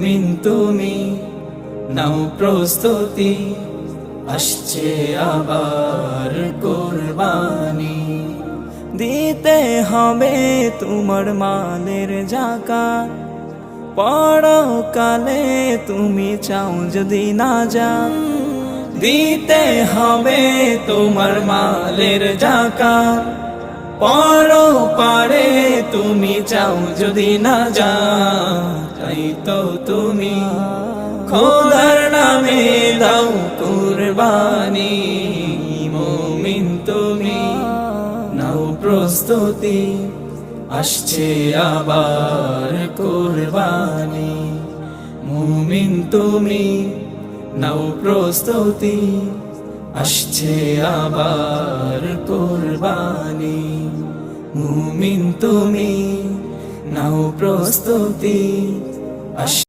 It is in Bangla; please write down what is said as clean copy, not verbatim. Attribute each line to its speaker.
Speaker 1: মুমিন তুমি নাও প্রস্তুতি, আসছে আবার কুরবানি। দিতে হবে তোমার মালের যাকাত, পরকালে তুমি চাও যদি না যাও। দিতে হবে তোমার মালের যাকাত, পরপারে তুমি চাও যদি না যাও। তাই তো তুমি খোদার নামে দাও কুরবানি। মুমিন তুমি নাও প্রস্তুতি, আসছে আবার কুরবানি। মুমিন তুমি নাও প্রস্তুতি, আসছে আবার কুরবানি। মুমিন তুমি নাও প্রস্তুতি, আসছে